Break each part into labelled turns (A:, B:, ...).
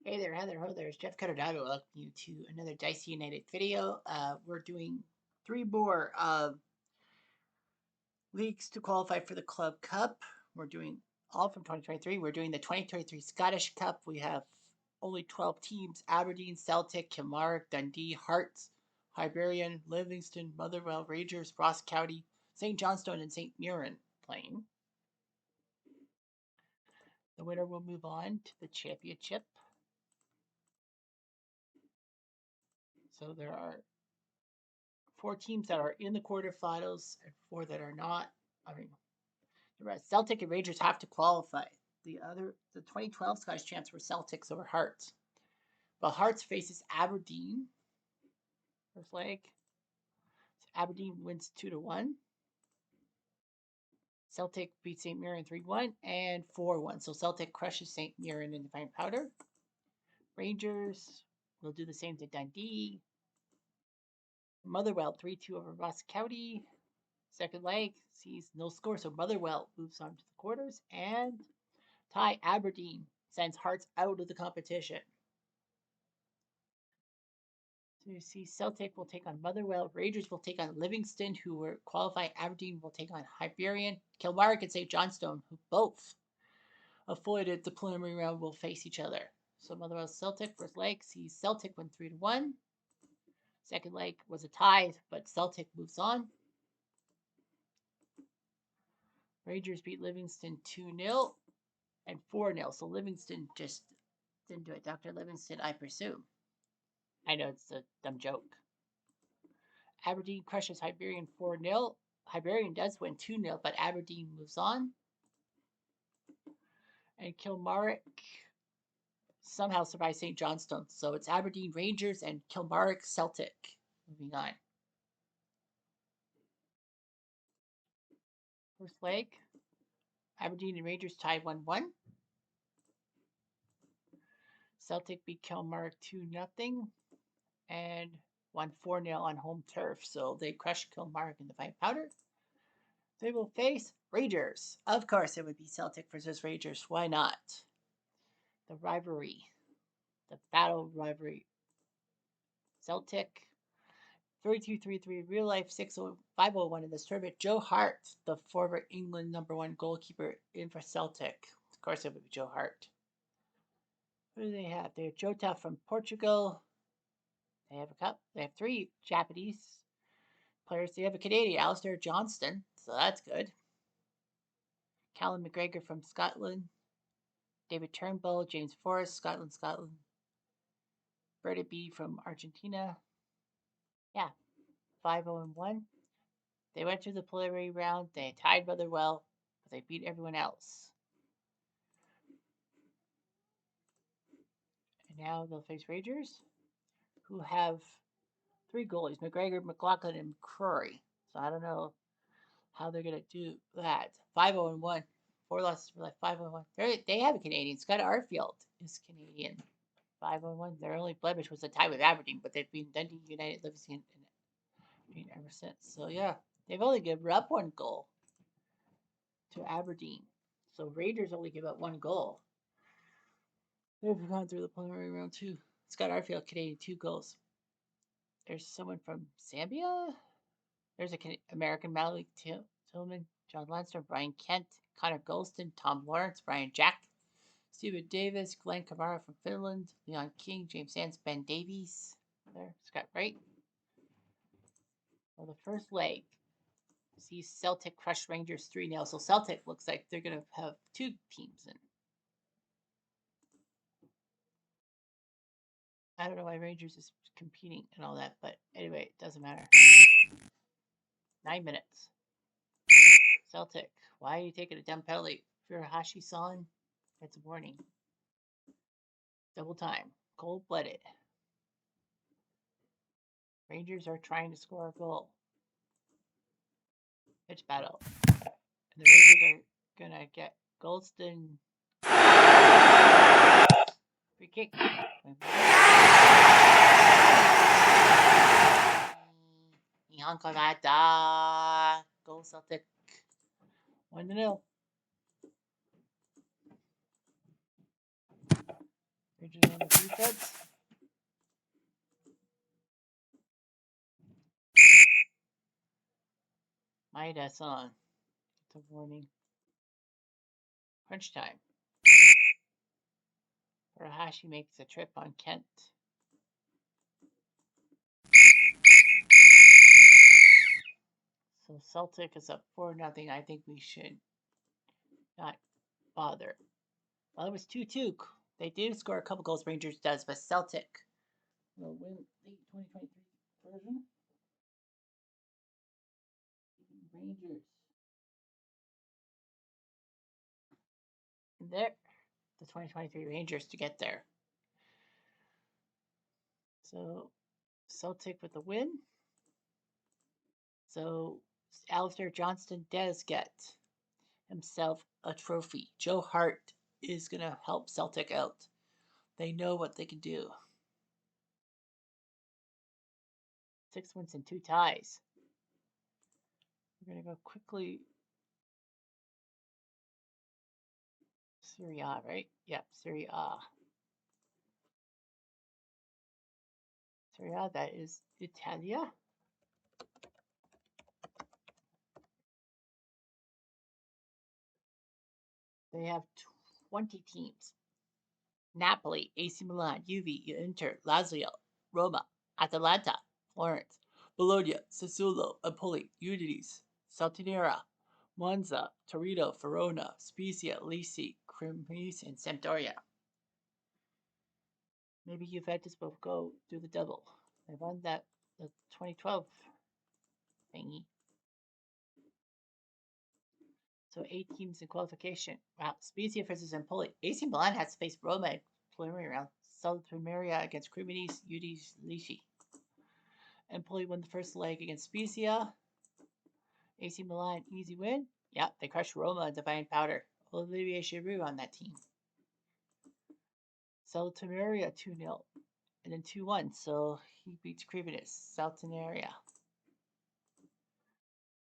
A: Hey there, Heather. Ho there. It's Jeff Cardado. Welcome you to another Dicey United video. We're doing 3 more leagues to qualify for the Club Cup. We're doing all from 2023. We're doing the 2023 Scottish Cup. We have only 12 teams: Aberdeen, Celtic, Kilmarnock, Dundee, Hearts, Hibernian, Livingston, Motherwell, Rangers, Ross County, St. Johnstone, and St. Mirren playing. The winner will move on to the championship. So there are 4 teams that are in the quarterfinals and 4 that are not. I mean, the rest, Celtic and Rangers have to qualify. The 2012 Scottish champs were Celtics over Hearts. But Hearts faces Aberdeen. First leg. So Aberdeen wins 2-1. Celtic beats St. Mirren 3-1 and 4-1. So Celtic crushes St. Mirren in the fine powder. Rangers will do the same to Dundee. Motherwell 3-2 over Ross County. Second leg sees no score, so Motherwell moves on to the quarters, and tie Aberdeen sends Hearts out of the competition. So you see Celtic will take on Motherwell, Rangers will take on Livingston, who were qualified. Aberdeen will take on Hibernian, Kilmarnock and St. Johnstone, who both avoided the preliminary round, will face each other. So Motherwell Celtic first leg sees Celtic win 3-1. Second leg was a tie, but Celtic moves on. Rangers beat Livingston 2-0 and 4-0. So Livingston just didn't do it. Dr. Livingston, I presume. I know it's a dumb joke. Aberdeen crushes Hibernian 4-0. Hibernian does win 2-0, but Aberdeen moves on. And Kilmarnock somehow survives St. Johnstone. So it's Aberdeen Rangers and Kilmarnock Celtic moving on. First leg, Aberdeen and Rangers tied 1-1. Celtic beat Kilmarnock 2-0 and won 4-0 on home turf. So they crushed Kilmarnock in the fine powder. They will face Rangers. Of course, it would be Celtic versus Rangers. Why not? The rivalry, the battle rivalry. Celtic 32-33 real life 501 in this tournament. Joe Hart, the former England #1 goalkeeper, in for Celtic. Of course, it would be Joe Hart. Who do they have? They have Jota from Portugal. They have a cup. They have 3 Japanese players. They have a Canadian, Alistair Johnston, so that's good. Callum McGregor from Scotland. David Turnbull, James Forrest, Scotland. Berta B from Argentina. Yeah, 5-0-1. They went through the preliminary round. They tied Motherwell, but they beat everyone else. And now they'll face Rangers, who have 3 goalies: McGregor, McLaughlin, and McCrory. So I don't know how they're going to do that. 5-0-1. 4 losses for like 5-0-1. They have a Canadian. Scott Arfield is Canadian. 5-0-1. Their only blemish was a tie with Aberdeen, but they've been Dundee United, Livingston, and ever since. So yeah, they've only given up 1 goal to Aberdeen. So Rangers only give up 1 goal. They've gone through the preliminary round too. Scott Arfield, Canadian, 2 goals. There's someone from Zambia. There's an American Malik Tillman, John Leinster, Brian Kent, Connor Golston, Tom Lawrence, Brian Jack, Stephen Davis, Glenn Kamara from Finland, Leon King, James Sands, Ben Davies. There, Scott Wright. Well, the first leg sees Celtic crush Rangers 3-0. So Celtic looks like they're going to have 2 teams in. I don't know why Rangers is competing and all that, but anyway, it doesn't matter. 9 minutes. Celtic, why are you taking a dumb penalty? Furuhashi-san, that's a warning. Double time. Cold-blooded. Rangers are trying to score a goal. Pitch battle. And the Rangers are going to get Goldston. Free kick. Go Celtic. 1-0. Rangers Rangers on the defense. Midas on. It's a warning. Crunch time. Terahashi makes a trip on Kent. So Celtic is up 4-0. I think we should not bother. Well, it was 2-2. They did score a couple goals, Rangers does, but Celtic will win the 2023 version. Rangers. And there, the 2023 Rangers to get there. So Celtic with the win. So Alistair Johnston does get himself a trophy. Joe Hart is going to help Celtic out. They know what they can do. 6 wins and 2 ties. We're going to go quickly. Serie A, right? Yep, Serie A. Serie A, that is Italia. They have 20 teams. Napoli, AC Milan, Juve, Inter, Lazio, Roma, Atalanta, Florence, Bologna, Sassuolo, Empoli, Udinese, Salernitana, Monza, Torino, Verona, Spezia, Lecce, Cremonese, and Sampdoria. Maybe Juventus will go do the double. They won the 2012 thingy. So 8 teams in qualification. Wow. Spezia versus Empoli. AC Milan has to face Roma in preliminary round. Salernitana against Cremonese, Udinese, Lecce. Empoli won the first leg against Spezia. AC Milan, easy win. Yeah, they crushed Roma and Divine Powder. Olivier Giroud on that team. Salernitana 2-0. And then 2-1, so he beats Cremonese. Salernitana.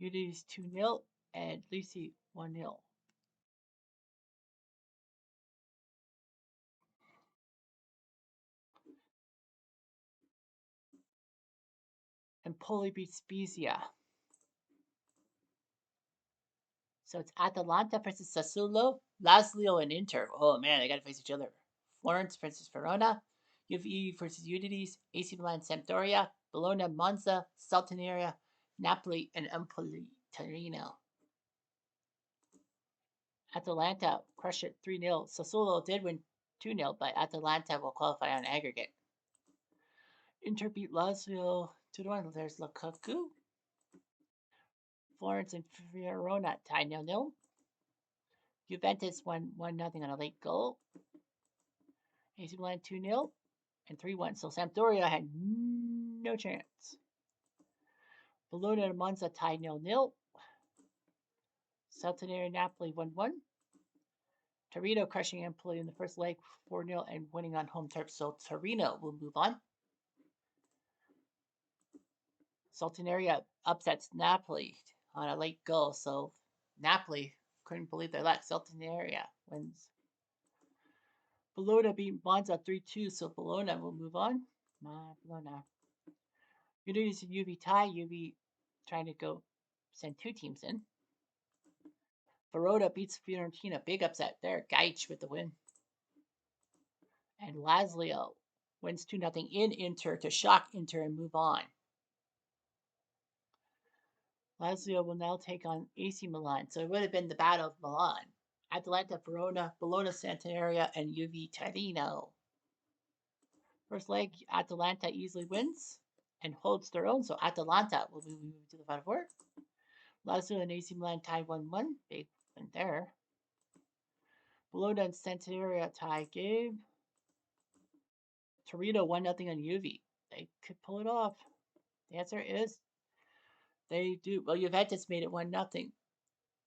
A: Udinese 2-0 and Lecce 1-0. Empoli beats Spezia. So it's Atalanta versus Sassuolo, Lazio, and Inter. Oh man, they got to face each other. Florence versus Verona, Juve versus Udinese, AC Milan, Sampdoria, Bologna, Monza, Salernitana, Napoli, and Empoli, Torino. Atalanta crushed it 3-0. Sassuolo did win 2-0, but Atalanta will qualify on aggregate. Inter beat Lazio 2-1. There's Lukaku. Florence and Verona tied 0-0. Juventus won 1-0 on a late goal. AC Milan 2-0 and 3-1. So Sampdoria had no chance. Bologna and Monza tied 0-0. Salernitana Napoli 1-1. Torino crushing Empoli in the first leg 4-0 and winning on home turf. So Torino will move on. Salernitana upsets Napoli on a late goal. So Napoli couldn't believe their luck. Salernitana wins. Bologna beat Monza 3-2, so Bologna will move on. Bologna. Udinese and Juve tie. Juve trying to go send 2 teams in. Verona beats Fiorentina. Big upset there. Gaich with the win. And Lazio wins 2-0 in Inter to shock Inter and move on. Lazio will now take on AC Milan. So it would have been the battle of Milan. Atalanta, Verona, Bologna, Sant'Aria, and Juve Torino. First leg, Atalanta easily wins and holds their own. So Atalanta will be moving to the Final Four. Lazio and AC Milan tie 1-1. Big win there. Bologna and Sant'Aria tie game. Torino 1-0 on Juve. They could pull it off. The answer is they do. Well, Juventus made it 1-0.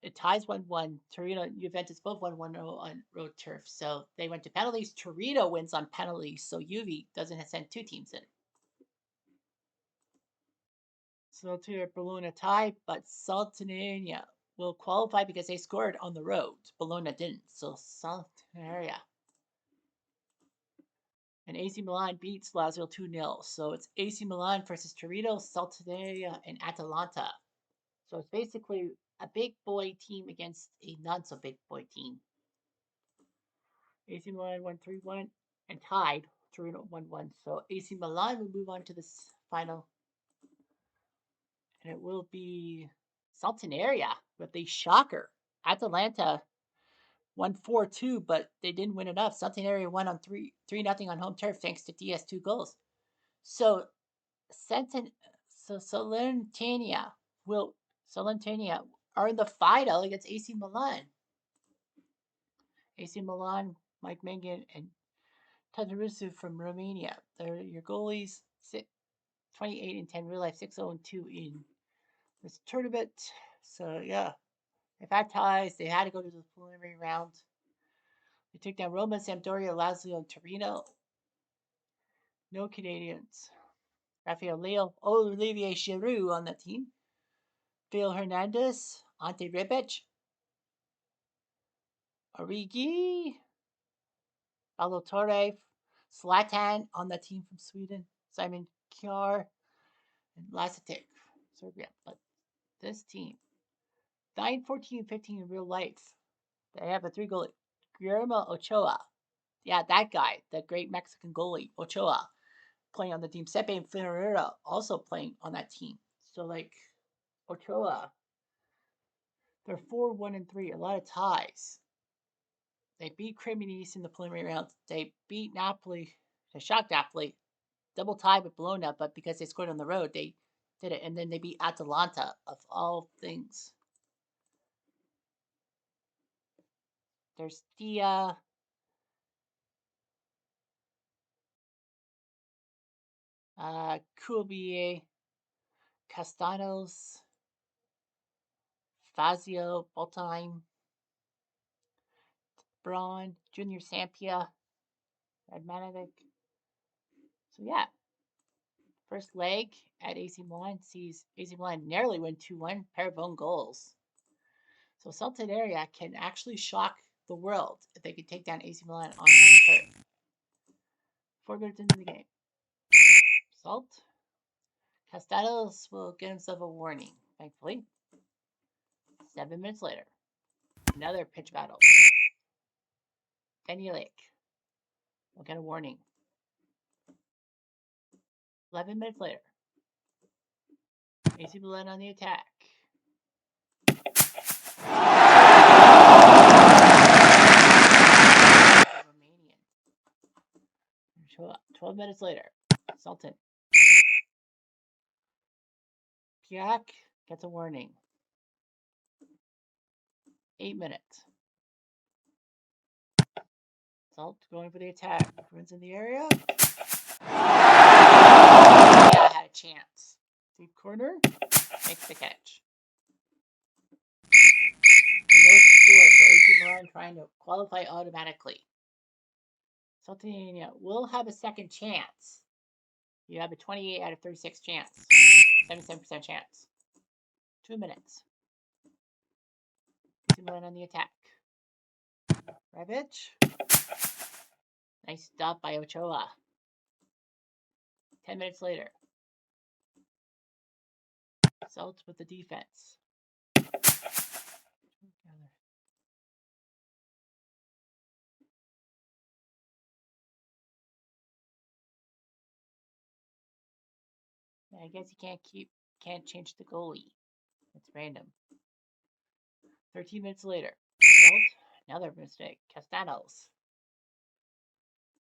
A: It ties 1-1. Torino and Juventus both won 1-0 on road turf. So they went to penalties. Torino wins on penalties. So Juve doesn't send 2 teams in. So to Bologna tie, but Salernitana will qualify because they scored on the road. Bologna didn't. So Salernitana And AC Milan beats Lazio 2-0. So it's AC Milan versus Torino, Salernitana, and Atalanta. So it's basically a big boy team against a not so big boy team. AC Milan won 3-1 and tied Torino 1-1. So AC Milan will move on to this final. And it will be Salernitana with a shocker. Atalanta won 4-2, but they didn't win enough. Salernitana won on 3-0 on home turf thanks to DS 2 goals. So Salernitana are in the final against AC Milan. AC Milan, Mike Mengen, and Tadrusu from Romania. They're your goalies, 28 and 10, real life 6-0 and 2 in this tournament. So yeah, they've had ties. They had to go to the preliminary round. They took down Roma, Sampdoria, Lazio, and Torino. No Canadians. Rafael Leo, Olivier Giroud on that team. Phil Hernandez, Ante Rebic, Origi, Paulo Torre, Zlatan on that team from Sweden, Simon Kjær, and Lasetic, Serbia. But this team, 9, 14, and 15 in real life, they have a 3-goalie. Guillermo Ochoa. Yeah, that guy, the great Mexican goalie, Ochoa, playing on the team. Sepe and Ferreira also playing on that team. So, like, Ochoa, they're 4-1 and 3, a lot of ties. They beat Cremonese in the preliminary round. They beat Napoli. They shocked Napoli. Double tie with Bologna, but because they scored on the road, they did it. And then they beat Atalanta, of all things. There's Dia. Kubier, Castanos, Fazio, Boltheim, Braun, Junior Sampia, Radmanovic. So yeah, first leg at AC Milan sees AC Milan narrowly win 2-1, pair of own goals. So Salernitana can actually shock the world if they can take down AC Milan on home turf. 4 minutes into the game. Salt. Castanos will get himself a warning, thankfully. 7 minutes later, another pitch battle. Denny Lake will get a warning. 11 minutes later, AC Milan on the attack. Romanian. 12 minutes later, Sultan. Piak gets a warning. 8 minutes. Salt going for the attack. Runs in the area. Yeah, had a chance. Deep corner. Makes the catch. And no score, so AC Milan trying to qualify automatically. Saltania will have a second chance. You have a 28 out of 36 chance. 77% chance. 2 minutes. AC Milan on the attack. Rebic. Nice stop by Ochoa. 10 minutes later. Salt with the defense. I guess you can't change the goalie. It's random. 13 minutes later. Salt. Another mistake. Castanos.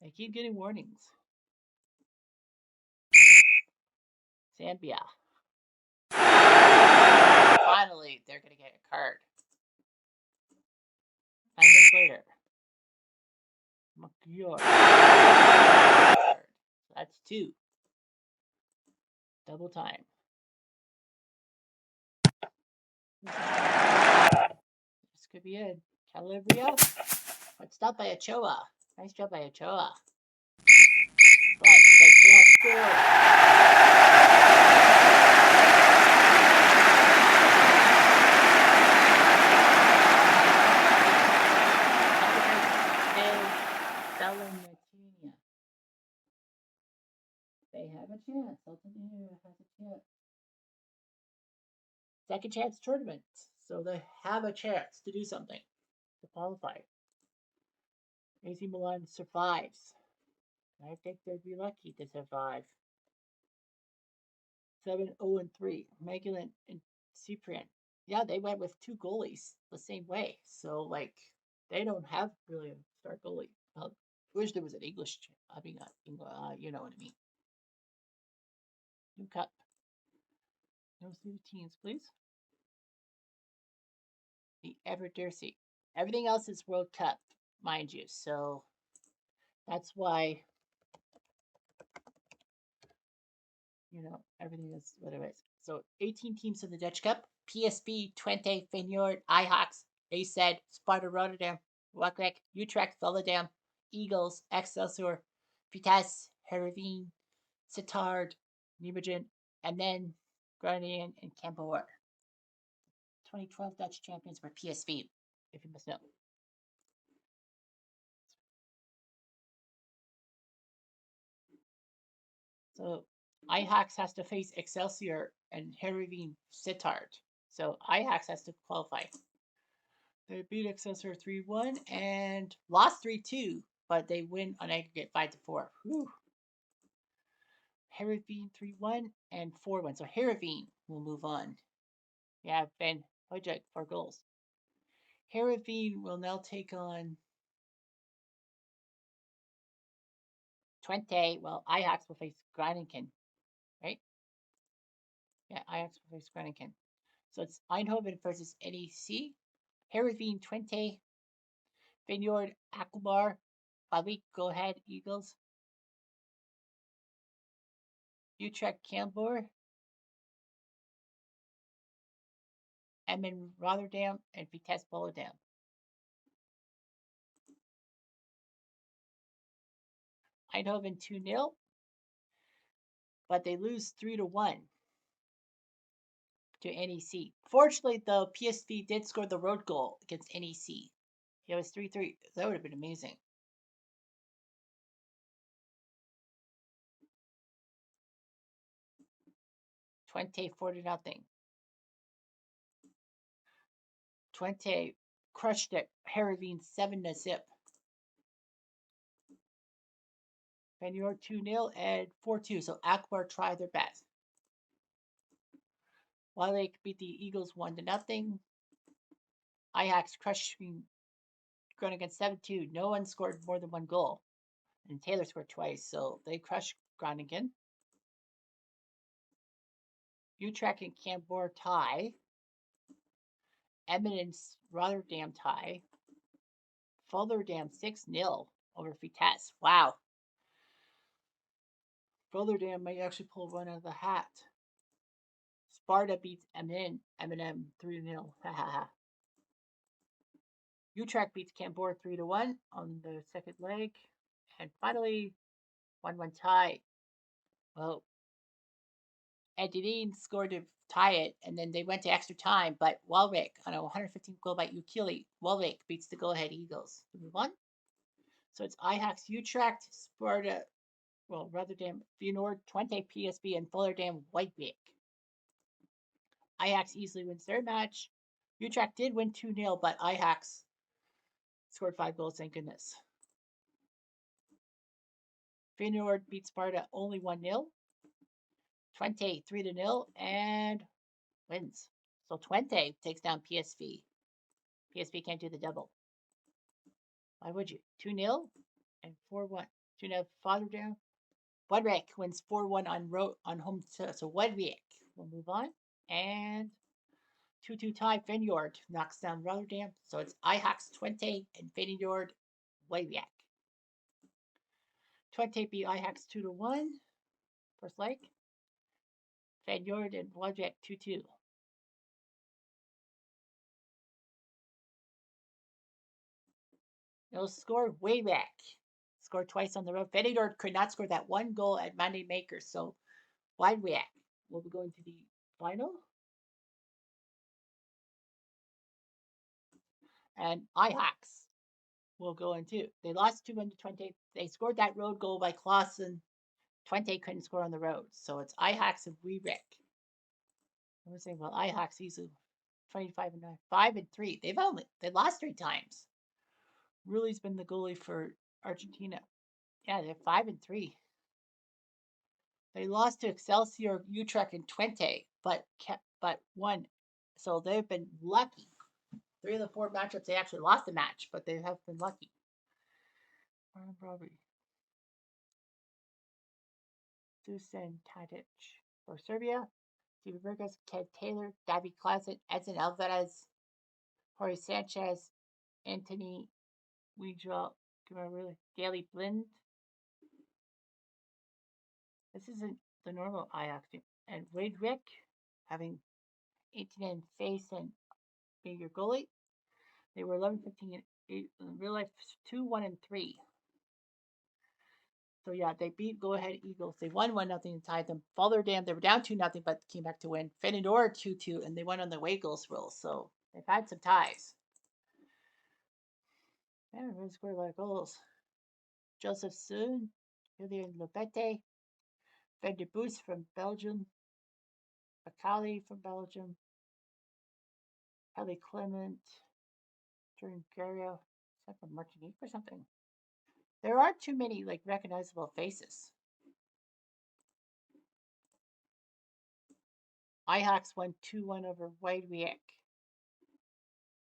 A: They keep getting warnings. Zambia. Finally, they're going to get a card. 9 minutes later. Makior. So that's 2. Double time. This could be it. Calabria. But stopped by Ochoa. Nice job by Ochoa. But they can't score. Salernitana. They have a chance. Ultimately, has a chance. Second chance tournament. So they have a chance to do something to qualify. AC Milan survives. I think they'd be lucky to survive. 7-0-3. Magellan and Cyprian. Yeah, they went with two goalies the same way. So, like, they don't have really a star goalie. I wish there was an English. I mean, you know what I mean. New Cup. Those two teams, please. The Everdercy. Everything else is World Cup, mind you. So that's why, everything is what it is. So 18 teams in the Dutch Cup. PSV, Twente, Feyenoord, Ajax, AZ, Sparta Rotterdam, Wakrek, Utrecht, Volendam, Eagles, Excelsior, Vitesse, Heerenveen, Sittard, Nijmegen, and then Groningen and Cambuur. 2012 Dutch champions were PSV, if you must know. So Ajax has to face Excelsior and Heerenveen Sittard. So Ajax has to qualify. They beat Excelsior 3-1 and lost 3-2, but they win on aggregate 5-4. Whew. Heerenveen 3-1 and 4-1. So Heerenveen will move on. Yeah, Ben Hojek, 4 goals. Heerenveen will now take on Twente. Well, Ajax will face Groningen, right? Yeah, Ajax will face Groningen. So it's Eindhoven versus NEC. Heerenveen, Twente, Feyenoord, Akbar, Balik, go ahead, Eagles. Utrecht, Cambuur, Emmen, Rotterdam, and Vitesse, Volendam. Eindhoven 2-0, but they lose 3-1 to NEC. Fortunately, the PSV did score the road goal against NEC. It was 3-3. That would have been amazing. Twente 4-0. Twente crushed it. Heerenveen 7-0. Feyenoord 2-0 and 4-2. So Akbar tried their best. Waalwijk beat the Eagles 1-0. Ajax crushing Groningen 7-2. No one scored more than 1 goal. And Taylor scored twice, so they crushed Groningen. Utrecht and Cambuur tie. Emmen and Rotterdam tie. Volendam 6-0 over Vitesse. Wow. Volendam may actually pull one out of the hat. Sparta beats Emmen. Eminem 3-0. Utrecht beats Cambuur 3-1 on the second leg. And finally, 1-1 tie. Well, Edin scored to tie it, and then they went to extra time. But Waalwijk, on a 115 goal by Ukili, Waalwijk beats the go-ahead Eagles. We move on. So it's Ajax, Utrecht, Sparta, Rotterdam, Feyenoord, Twente, PSV, and Volendam, Whitebeak. Ajax easily wins their match. Utrecht did win 2-0, but Ajax scored 5 goals, thank goodness. Feyenoord beat Sparta only 1-0. Twente 3-0 and wins. So Twente takes down PSV. PSV can't do the double. Why would you? 2-0 and 4-1. 2-0 Volendam. Wedwick wins 4-1 on home. So Wedwick will move on. And 2-2 tie. Feyenoord knocks down Rotterdam. So it's Ajax 20 and Feyenoord Wedwick. 20 beat Ajax 2-1. First leg. Feyenoord and Wedwick 2-2. No score. Wedwick scored twice on the road. Feyenoord could not score that 1 goal at Monday Makers. So Wedwick will be going to the final. And Ajax will go in too. They lost 2-1 to Twente. They scored that road goal by Clausen Twente couldn't score on the road. So it's Ajax and Wierik. I was saying, well, Ajax easily 25 and 9, 5-3. They lost 3 times. Ruli's been the goalie for Argentina. Yeah, they're 5-3. They lost to Excelsior, Utrecht, and Twente, but won. So they've been lucky. 3 of the 4 matchups they actually lost the match, but they have been lucky. Robbie. Dusan Tadic for Serbia. Steve Burgess, Ted Taylor, Davy Klaassen, Edson Alvarez, Jorge Sanchez, Anthony Weidrell, Daly Blind. This isn't the normal Ajax team. And Wade Rick having 18 in face and being your goalie. They were 11, 15, and 8 in real life, 2, 1, and 3. So yeah, they beat Go Ahead Eagles. They won 1-0 and tied them. Volendam, they were down 2-0, but came back to win. Feyenoord 2-2, and they won on the away goals rule. So they've had some ties. Yeah, really scored a lot of goals. Joseph Soon, Julian Lopete, Van de Boos from Belgium, Akali from Belgium, Kelly Clement, Jordan Gario, is that from Martinique or something? There aren't too many like recognizable faces. Ajax won 2-1 over Wydwiek.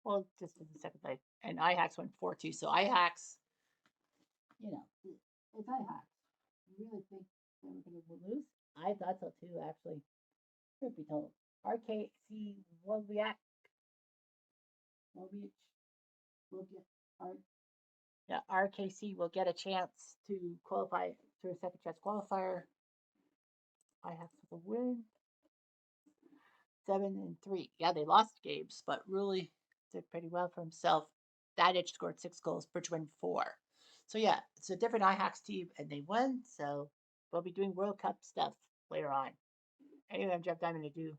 A: Well, just in the second leg. And Ajax won 4-2. So Ajax, it's Ajax. You really think they were going to lose? I thought so too, actually. Truth be told. RKC Wojciech will get RKC will get a chance to qualify to a second chance qualifier. Ajax with a win. 7-3. Yeah, they lost games, but really did pretty well for himself. Tadic scored 6 goals, Bridgman 4. So yeah, it's a different Ajax team, and they won. So we'll be doing World Cup stuff later on. Anyway, I'm Jeff Diamond to do